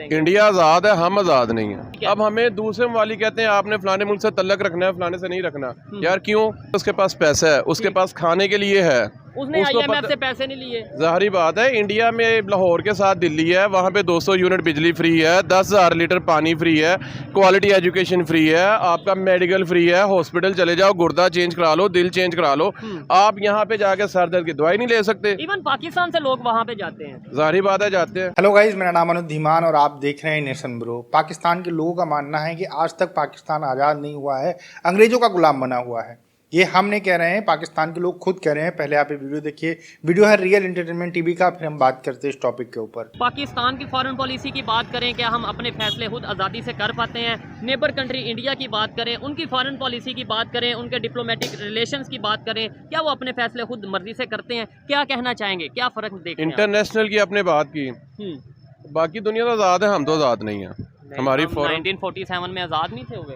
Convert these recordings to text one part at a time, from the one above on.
India आज़ाद है, हम आज़ाद नहीं है। अब हमें दूसरे वाली कहते हैं आपने फलाने मुल्क से तल्लक रखना है, फलाने से नहीं रखना। यार क्यों? उसके पास पैसा है, उसके पास खाने के लिए है, उसने IMF से पैसे नहीं लिए। ज़ाहिर बात है। इंडिया में लाहौर के साथ दिल्ली है, वहाँ पे 200 यूनिट बिजली फ्री है, 10,000 लीटर पानी फ्री है, क्वालिटी एजुकेशन फ्री है, आपका मेडिकल फ्री है, हॉस्पिटल चले जाओ, गुर्दा चेंज करा लो, दिल चेंज करा लो। आप यहाँ पे जाके सर दर्द की दवाई नहीं ले सकते। इवन पाकिस्तान से लोग वहाँ पे जाते हैं, ज़ाहिर बात है, जाते हैं। हेलो गाइज, मेरा नाम अनुज धीमान और आप देख रहे हैं नेशन ब्रो। पाकिस्तान के लोगों का मानना है कि आज तक पाकिस्तान आज़ाद नहीं हुआ है, अंग्रेजों का गुलाम बना हुआ है। ये हम नहीं कह रहे हैं, पाकिस्तान के लोग खुद कह रहे हैं। पहले आप ये वीडियो देखिए। वीडियो है रियल एंटरटेनमेंट टीवी का, फिर हम बात करते हैं इस टॉपिक के ऊपर। पाकिस्तान की फॉरेन पॉलिसी की बात करें, क्या हम अपने फैसले खुद आज़ादी से कर पाते हैं? नेबर कंट्री इंडिया की बात करें, उनकी फॉरेन पॉलिसी की बात करें, उनके डिप्लोमेटिक रिलेशंस की बात करें, क्या वो अपने फैसले खुद मर्जी से करते हैं? क्या कहना चाहेंगे, क्या फ़र्क देखते हैं? इंटरनेशनल की आपने बात की, बाकी दुनिया तो आज़ाद है, हम तो आज़ाद नहीं है। हमारी 1947 में आज़ाद नहीं थे हुए?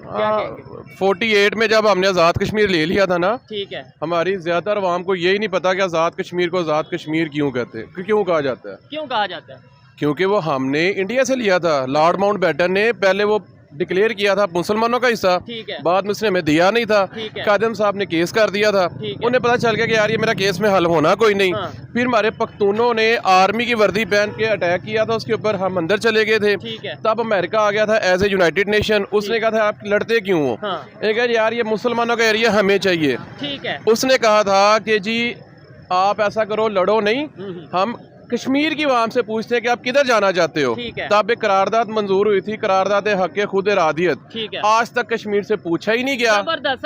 48 में जब हमने आज़ाद कश्मीर ले लिया था ना, ठीक है, हमारी ज़्यादातर आवाम को यही नहीं पता कि आज़ाद कश्मीर को आज़ाद कश्मीर क्यों कहते हैं, क्यों कहा जाता है। क्यों कहा जाता है? क्योंकि वो हमने इंडिया से लिया था। लॉर्ड माउंटबेटन ने पहले वो डिक्लेयर किया था मुसलमानों का हिस्सा, ठीक है, बाद में उसने हमें दिया नहीं था। कादम साहब ने केस कर दिया था, उन्हें पता चल गया कि यार ये मेरा केस में हल होना कोई नहीं। फिर हमारे पख्तूनों ने आर्मी की वर्दी पहन के अटैक किया था उसके ऊपर, हम अंदर चले गए थे। तब अमेरिका आ गया था एज ए यूनाइटेड नेशन, उसने कहा था आप लड़ते क्यों हो? एक यार ये मुसलमानों का एरिया हमें चाहिए, ठीक है। उसने कहा था कि जी आप ऐसा करो, लड़ो नहीं, हम कश्मीर की आवाम से पूछते हैं कि आप किधर जाना चाहते हो। तब एक करारदाद मंजूर हुई थी, करारदाद हक खुद इरादियत। आज तक कश्मीर से पूछा ही नहीं गया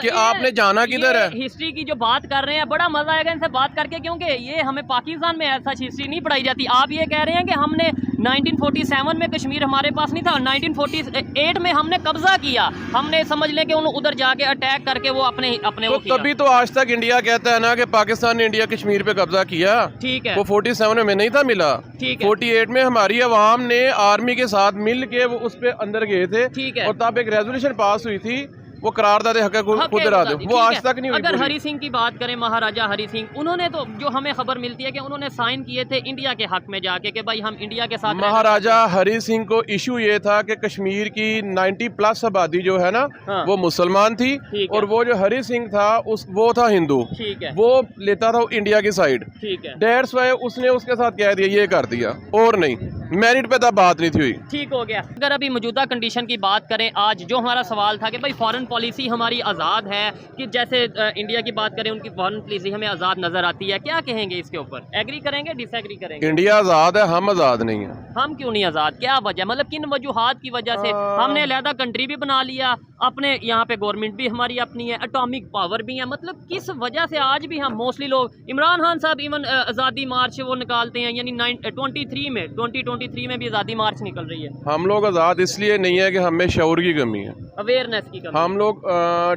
कि आपने जाना किधर है। हिस्ट्री की जो बात कर रहे हैं, बड़ा मजा आएगा इनसे बात करके, क्योंकि ये हमें पाकिस्तान में ऐसा हिस्ट्री नहीं पढ़ाई जाती। आप ये कह रहे हैं कि हमने 1947 में कश्मीर हमारे पास नहीं था, 1948 में हमने कब्जा किया, हमने समझ लें कि उधर जाके अटैक करके वो अपने वो किया। तभी तो आज तक इंडिया कहता है ना कि पाकिस्तान ने इंडिया कश्मीर पे कब्जा किया। ठीक है, वो 47 में नहीं था मिला। 48 में हमारी अवाम ने आर्मी के साथ मिल के वो उस पे अंदर गए थे। ठीक है, और तब एक रेजोल्यूशन पास हुई थी, वो करारदाद हक खुद इरादियत, वो आज तक नहीं हुई। अगर हरी सिंह की बात करें, महाराजा हरी सिंह, उन्होंने तो जो हमें खबर मिलती है कि उन्होंने साइन किए थे इंडिया के हक में जाके कि भाई हम इंडिया के साथ। महाराजा हरी सिंह को इशू ये था कि कश्मीर की 90+ आबादी जो है ना, वो मुसलमान थी, और वो जो हरी सिंह था वो था हिंदू। ठीक है, वो लेता था इंडिया की साइड। ठीक है, डेट्स वाई उसने उसके साथ कह दिया, ये कर दिया, और नहीं मेरिट पे तब बात नहीं थी हुई। ठीक हो गया। अगर अभी मौजूदा कंडीशन की बात करें, आज जो हमारा सवाल था कि भाई फॉरेन पॉलिसी हमारी आज़ाद है, कि जैसे इंडिया की बात करें, उनकी फॉरेन पॉलिसी हमें आज़ाद नजर आती है, क्या कहेंगे इसके ऊपर? एग्री करेंगे, डिसएग्री करेंगे? इंडिया आज़ाद है, हम आज़ाद नहीं है। हम क्यों नहीं आज़ाद? क्या वजह, मतलब किन वजूहात की वजह से? हमने अलहदा कंट्री भी बना लिया, अपने यहाँ पे गवर्नमेंट भी हमारी अपनी है, एटॉमिक पावर भी है, मतलब किस वजह से आज भी हम मोस्टली लोग, इमरान खान साहब इवन आज़ादी मार्च वो निकालते हैं, यानी 2023 में भी आज़ादी मार्च निकल रही है। हम लोग आज़ाद इसलिए नहीं है कि हमें शऊर की कमी है, अवेयरनेस की कमी। हम लोग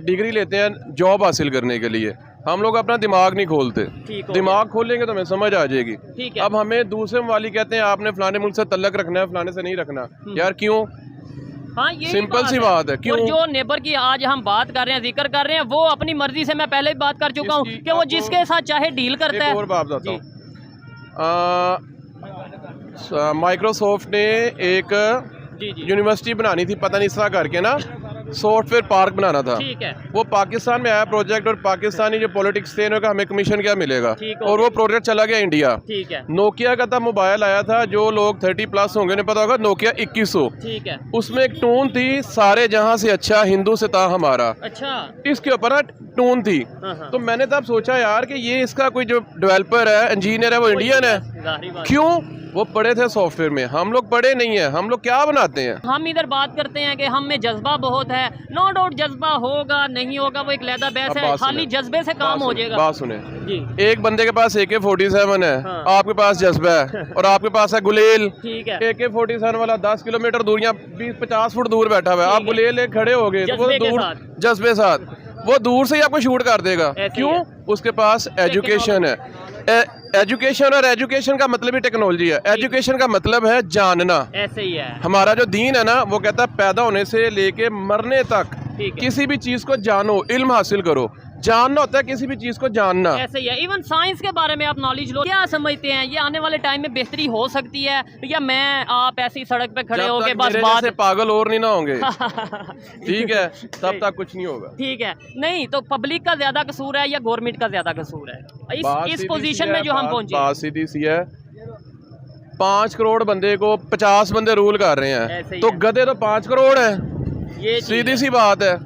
डिग्री लेते हैं जॉब हासिल करने के लिए, हम लोग अपना दिमाग नहीं खोलते। दिमाग खोलेंगे तो हमें समझ आ जाएगी। अब हमें दूसरे वाली कहते हैं आपने फलाने मुल्क से तल्लक रखना है, फलाने से नहीं रखना। यार क्यों? हाँ, ये सिंपल सी बात है, क्यों? और जो नेबर की आज हम बात कर रहे हैं, जिक्र कर रहे हैं, वो अपनी मर्जी से, मैं पहले भी बात कर चुका हूँ कि वो जिसके साथ चाहे डील करता है। और बात बताता हूँ, माइक्रोसॉफ्ट ने एक यूनिवर्सिटी बनानी थी, पता नहीं इस तरह करके ना, सॉफ्टवेयर पार्क बनाना था। ठीक है, वो पाकिस्तान में आया प्रोजेक्ट, और पाकिस्तानी जो पॉलिटिक्स थे उन्होंने कहा हमें कमीशन क्या मिलेगा, और वो प्रोजेक्ट चला गया इंडिया। ठीक है, नोकिया का तब मोबाइल आया था, जो लोग 30+ होंगे उन्हें पता होगा, नोकिया 2100। ठीक है, उसमें एक टून थी, सारे जहां से अच्छा हिंदू से था हमारा। अच्छा, इसके ऊपर ना टून थी। तो मैंने तब सोचा यार कि ये इसका कोई जो डेवलपर है, इंजीनियर है, वो इंडियन है। क्यों? वो पढ़े थे सॉफ्टवेयर में, हम लोग पढ़े नहीं है। हम लोग क्या बनाते हैं? हम इधर बात करते हैं कि हम में जज्बा बहुत है। नो डाउट जज्बा होगा, नहीं होगा, वो एक लहदा बहस है, खाली जज्बे से काम हो जाएगा। बात सुने, एक बंदे के पास AK-47 है, आपके पास जज्बा है, और आपके पास है गुलेल। ठीक है, AK-47 वाला 10 किलोमीटर दूर या 20-50 फुट दूर बैठा हुआ है, आप गुलेल खड़े हो गए, जज्बे साथ वो दूर से ही आपको शूट कर देगा। क्यों? उसके पास एजुकेशन है। एजुकेशन, और एजुकेशन का मतलब ही टेक्नोलॉजी है। एजुकेशन का मतलब है जानना। ऐसे ही है हमारा जो दीन है ना, वो कहता है पैदा होने से लेके मरने तक किसी भी चीज को जानो, इल्म हासिल करो। जानना होता है किसी भी चीज को जानना। ऐसे ही है, इवन साइंस के बारे में आप नॉलेज लो, क्या समझते हैं ये आने वाले टाइम में बेहतरी हो सकती है, या मैं आप ऐसी सड़क पे खड़े हो के बस मेरे बात जैसे पागल और नहीं ना होंगे ठीक है, तब तक कुछ नहीं होगा। ठीक है, नहीं तो पब्लिक का ज्यादा कसूर है या गवर्नमेंट का ज्यादा कसूर है इस पोजीशन में जो हम पहुंचे? बात सीधी सी है, 5 करोड़ बंदे को 50 बंदे रूल कर रहे हैं, तो गधे तो 5 करोड़ है, ये सीधी सी बात है।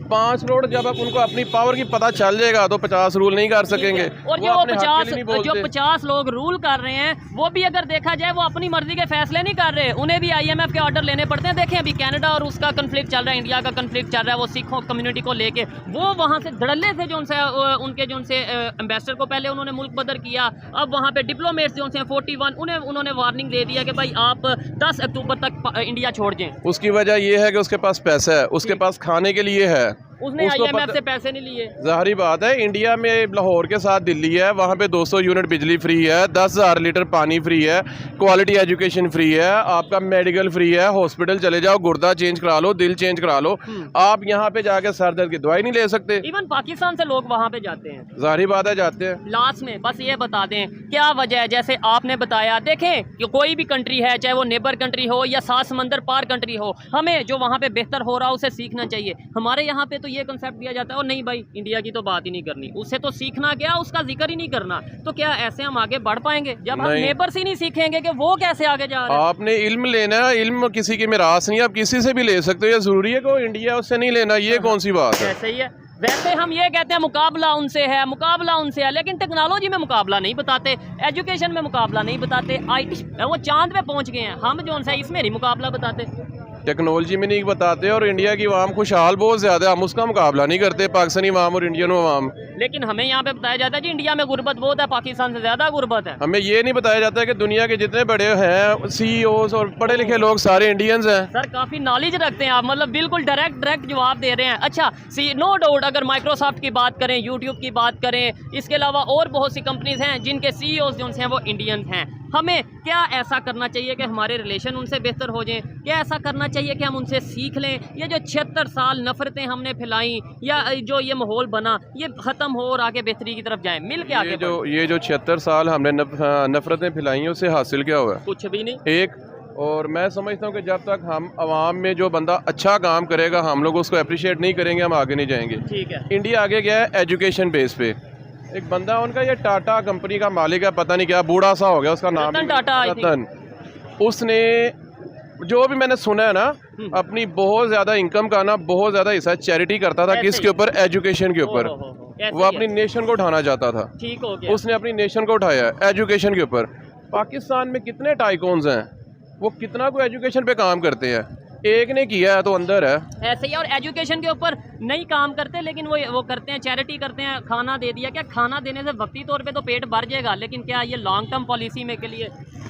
5 करोड़ जब आप उनको अपनी पावर की पता चल जाएगा तो 50 रूल नहीं कर सकेंगे। और जो 50 लोग रूल कर रहे हैं वो भी अगर देखा जाए वो अपनी मर्जी के फैसले नहीं कर रहे, उन्हें भी IMF के ऑर्डर लेने पड़ते हैं। देखें अभी कनाडा और उसका कन्फ्लिक्ट चल रहा है, इंडिया का कन्फ्लिक्ट चल रहा है, वो सिखों कम्युनिटी को लेके वो वहाँ से धड़ल्ले थे जो उनसे एम्बेसडर को पहले उन्होंने मुल्क बदर किया, अब वहाँ पे डिप्लोमेट्स जो उनसे 41 उन्होंने वार्निंग दे दिया कि भाई आप 10 अक्टूबर तक इंडिया छोड़ जाएं। उसकी वजह ये है कि उसके पास पैसा है, उसके पास खाने के लिए है, उसने IMF से पैसे नहीं लिए। जाहिर बात है, इंडिया में लाहौर के साथ दिल्ली है, वहाँ पे 200 यूनिट बिजली फ्री है, 10,000 लीटर पानी फ्री है, क्वालिटी एजुकेशन फ्री है, आपका मेडिकल फ्री है, हॉस्पिटल चले जाओ, गुर्दा चेंज करा लो, दिल चेंज करा लो, आप यहाँ पे जाके सर दर्द की दवाई नहीं ले सकते। इवन पाकिस्तान से लोग वहाँ पे जाते हैं, जाहिर बात है जाते हैं। लास्ट में बस ये बता दें क्या वजह है, जैसे आपने बताया, देखें कि कोई भी कंट्री है, चाहे वो नेबर कंट्री हो या 7 समंदर पार कंट्री हो, हमें जो वहाँ पे बेहतर हो रहा है उसे सीखना चाहिए। हमारे यहाँ पे तो ये कंसेप्ट दिया जाता है और नहीं भाई इंडिया की तो बात ही नहीं करनी, उससे तो सीखना क्या, उसका जिक्र ही नहीं करना। तो क्या ऐसे हम आगे बढ़ पाएंगे जब हम नेबर से नहीं सीखेंगे कि वो कैसे आगे जा रहे हैं? आपने इल्म लेना है, इल्म किसी की मिरास नहीं, आप किसी से भी ले सकते हो, ये जरूरी है कि इंडिया उससे नहीं लेना, ये कौन सी बात है? ऐसे ही है। वैसे हम ये कहते हैं मुकाबला उनसे है, लेकिन टेक्नोलॉजी में मुकाबला नहीं बताते, एजुकेशन में मुकाबला नहीं बताते, IT वो चांद पे पहुंच गए हैं, हम जो है इसमें नहीं मुकाबला बताते, टेक्नोलॉजी में नहीं बताते, और इंडिया की आवाम खुशहाल बहुत ज़्यादा है, हम उसका मुकाबला नहीं करते, पाकिस्तानी आवाम और इंडियन आवाम। लेकिन हमें यहाँ पे बताया जाता है कि इंडिया में गुर्बत बहुत है, पाकिस्तान से ज़्यादा गुर्बत है। हमें ये नहीं बताया जाता है कि दुनिया के जितने बड़े हैं CEOs और पढ़े लिखे लोग सारे इंडियंस हैं। सर काफ़ी नॉलेज रखते हैं आप, मतलब बिल्कुल डायरेक्ट जवाब दे रहे हैं। अच्छा नो डाउट, अगर माइक्रोसॉफ्ट की बात करें, यूट्यूब की बात करें, इसके अलावा और बहुत सी कंपनीज हैं जिनके CEOs जो हैं वो इंडियंस हैं। हमें क्या ऐसा करना चाहिए कि हमारे रिलेशन उनसे बेहतर हो जाएं? क्या ऐसा करना चाहिए कि हम उनसे सीख लें? ये जो 76 साल नफरतें हमने फैलाई या जो ये माहौल बना, ये ख़त्म हो और आगे बेहतरी की तरफ जाएं, मिल के आगे ये जो 76 साल हमने नफरतें फैलाई हैं, उससे हासिल क्या हुआ? कुछ भी नहीं। और मैं समझता हूँ कि जब तक हम आवाम में जो बंदा अच्छा काम करेगा हम लोग उसको अप्रिशिएट नहीं करेंगे, हम आगे नहीं जाएंगे। ठीक है। इंडिया आगे गया है एजुकेशन बेस पे। एक बंदा उनका, ये टाटा कंपनी का मालिक है, पता नहीं क्या बूढ़ा सा हो गया, उसका नाम रतन। उसने जो भी मैंने सुना है ना, अपनी बहुत ज़्यादा इनकम का ना बहुत ज़्यादा हिस्सा चैरिटी करता था, किसके ऊपर? एजुकेशन के ऊपर। वो अपनी नेशन को उठाना चाहता था, ठीक हो गया। उसने अपनी नेशन को उठाया एजुकेशन के ऊपर। पाकिस्तान में कितने टाइकून्स हैं, वो कितना को एजुकेशन पे काम करते हैं? एक ने किया है तो अंदर है। ऐसे ही, और एजुकेशन के ऊपर नहीं काम करते, लेकिन वो करते हैं, चैरिटी करते हैं, खाना दे दिया। क्या खाना देने से वक्ती तौर पे तो पेट भर जाएगा, लेकिन क्या ये लॉन्ग टर्म पॉलिसी में के लिए?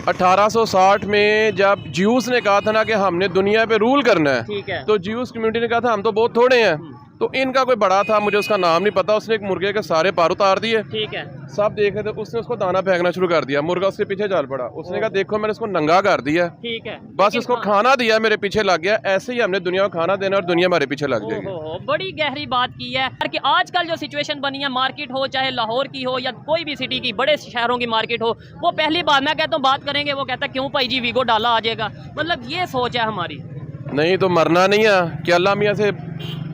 1860 में जब ज्यूस ने कहा था ना कि हमने दुनिया पे रूल करना है, ठीक है, तो ज्यूस कम्युनिटी ने कहा था हम तो बहुत थोड़े हैं, तो इनका कोई बड़ा था, मुझे उसका नाम नहीं पता, उसने एक मुर्गे के सारे पार उतार दिए। ठीक है, सब देख रहे थे, उसने उसको दाना फेंकना शुरू कर दिया, मुर्गा उसके पीछे चल पड़ा, उसने कहा देखो मैंने उसको नंगा कर दिया। ठीक है, बस उसको खाना दिया, मेरे पीछे लग गया। ऐसे ही हमने दुनिया को खाना देना और दुनिया हमारे पीछे लग जाएगी। बड़ी गहरी बात की है कि आजकल जो सिचुएशन बनी है, मार्केट हो चाहे लाहौर की हो या कोई भी सिटी की, बड़े शहरों की मार्केट हो, वो पहली बार मैं कहता हूँ बात करेंगे, वो कहता है क्यों भाई जी वीगो डाला आ जाएगा। मतलब ये सोच है हमारी। नहीं तो मरना नहीं है कि अल्लाह मियाँ से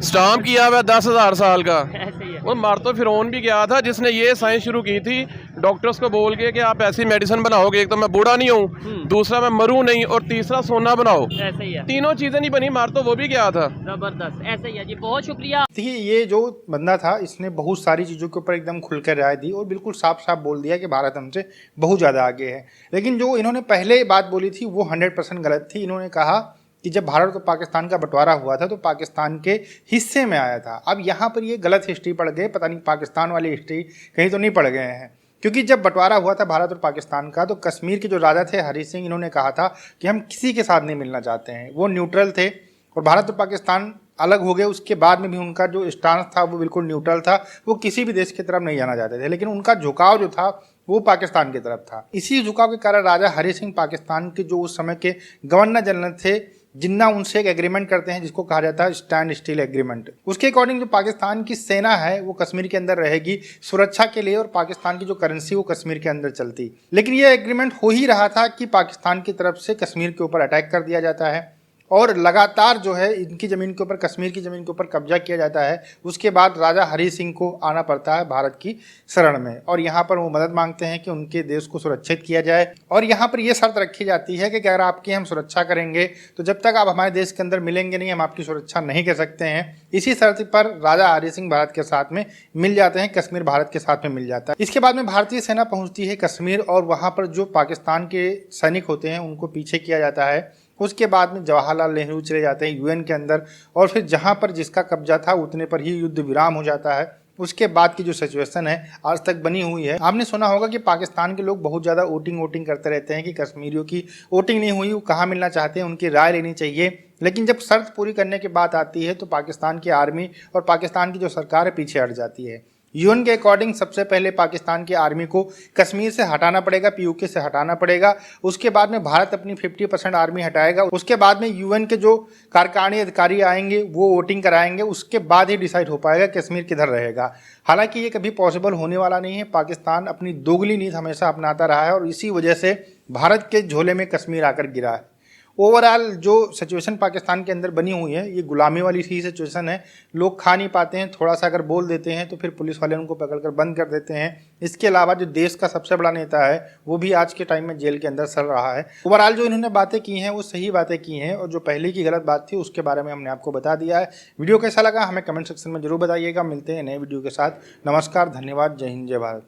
स्टाम्प किया हुआ 10,000 साल का। ऐसे ही है। वो मर तो फिरौन भी गया था, जिसने ये साइंस शुरू की थी डॉक्टर्स को बोल के कि आप ऐसी मेडिसिन बनाओगे, एक तो मैं बूढ़ा नहीं हूँ, दूसरा मैं मरूँ नहीं, और तीसरा सोना बनाओ। ऐसे ही है। तीनों चीजें नहीं बनी, मर तो वो भी गया था। जबरदस्त। ऐसे ही है जी, बहुत शुक्रिया। देखिए, ये जो बंदा था इसने बहुत सारी चीज़ों के ऊपर एकदम खुलकर राय दी और बिल्कुल साफ साफ बोल दिया कि भारत हमसे बहुत ज़्यादा आगे है। लेकिन जो इन्होंने पहले बात बोली थी वो 100% गलत थी। इन्होंने कहा कि जब भारत और पाकिस्तान का बंटवारा हुआ था तो पाकिस्तान के हिस्से में आया था। अब यहाँ पर ये गलत हिस्ट्री पढ़ गए, पता नहीं पाकिस्तान वाली हिस्ट्री कहीं तो नहीं पढ़ गए हैं, क्योंकि जब बंटवारा हुआ था भारत और पाकिस्तान का तो कश्मीर के जो राजा थे हरी सिंह, इन्होंने कहा था कि हम किसी के साथ नहीं मिलना चाहते हैं। वो न्यूट्रल थे और भारत और पाकिस्तान अलग हो गए, उसके बाद में भी उनका जो स्टांस था वो बिल्कुल न्यूट्रल था, वो किसी भी देश की तरफ नहीं जाना चाहते थे, लेकिन उनका झुकाव जो था वो पाकिस्तान की तरफ था। इसी झुकाव के कारण राजा हरी सिंह पाकिस्तान के जो उस समय के गवर्नर जनरल थे जिन्ना उनसे एक एग्रीमेंट करते हैं जिसको कहा जाता है स्टैंड स्टिल एग्रीमेंट। उसके अकॉर्डिंग जो पाकिस्तान की सेना है वो कश्मीर के अंदर रहेगी सुरक्षा के लिए, और पाकिस्तान की जो करेंसी वो कश्मीर के अंदर चलती। लेकिन ये एग्रीमेंट हो ही रहा था कि पाकिस्तान की तरफ से कश्मीर के ऊपर अटैक कर दिया जाता है और लगातार जो है इनकी ज़मीन के ऊपर, कश्मीर की ज़मीन के ऊपर कब्जा किया जाता है। उसके बाद राजा हरी सिंह को आना पड़ता है भारत की शरण में, और यहाँ पर वो मदद मांगते हैं कि उनके देश को सुरक्षित किया जाए। और यहाँ पर ये शर्त रखी जाती है कि अगर आपकी हम सुरक्षा करेंगे तो जब तक आप हमारे देश के अंदर मिलेंगे नहीं, हम आपकी सुरक्षा नहीं कर सकते हैं। इसी शर्त पर राजा हरी सिंह भारत के साथ में मिल जाते हैं, कश्मीर भारत के साथ में मिल जाता है। इसके बाद में भारतीय सेना पहुँचती है कश्मीर, और वहाँ पर जो पाकिस्तान के सैनिक होते हैं उनको पीछे किया जाता है। उसके बाद में जवाहरलाल नेहरू चले जाते हैं यूएन के अंदर, और फिर जहां पर जिसका कब्जा था उतने पर ही युद्ध विराम हो जाता है। उसके बाद की जो सिचुएशन है आज तक बनी हुई है। आपने सुना होगा कि पाकिस्तान के लोग बहुत ज़्यादा वोटिंग करते रहते हैं कि कश्मीरियों की वोटिंग नहीं हुई, वो कहाँ मिलना चाहते हैं, उनकी राय लेनी चाहिए। लेकिन जब शर्त पूरी करने की बात आती है तो पाकिस्तान की आर्मी और पाकिस्तान की जो सरकार है पीछे हट जाती है। यूएन के अकॉर्डिंग सबसे पहले पाकिस्तान की आर्मी को कश्मीर से हटाना पड़ेगा, पीओके से हटाना पड़ेगा। उसके बाद में भारत अपनी 50% आर्मी हटाएगा। उसके बाद में यूएन के जो कार्यकारिणी अधिकारी आएंगे वो वोटिंग कराएंगे। उसके बाद ही डिसाइड हो पाएगा कश्मीर किधर रहेगा। हालांकि ये कभी पॉसिबल होने वाला नहीं है। पाकिस्तान अपनी दोगली नीति हमेशा अपनाता रहा है और इसी वजह से भारत के झोले में कश्मीर आकर गिरा है। ओवरऑल जो सिचुएशन पाकिस्तान के अंदर बनी हुई है ये गुलामी वाली सी सिचुएशन है। लोग खा नहीं पाते हैं, थोड़ा सा अगर बोल देते हैं तो फिर पुलिस वाले उनको पकड़कर बंद कर देते हैं। इसके अलावा जो देश का सबसे बड़ा नेता है वो भी आज के टाइम में जेल के अंदर सड़ रहा है। ओवरऑल जो इन्होंने बातें की हैं वो सही बातें की हैं, और जो पहले की गलत बात थी उसके बारे में हमने आपको बता दिया है। वीडियो कैसा लगा हमें कमेंट सेक्शन में जरूर बताइएगा। मिलते हैं नए वीडियो के साथ। नमस्कार, धन्यवाद, जय हिंद, जय भारत।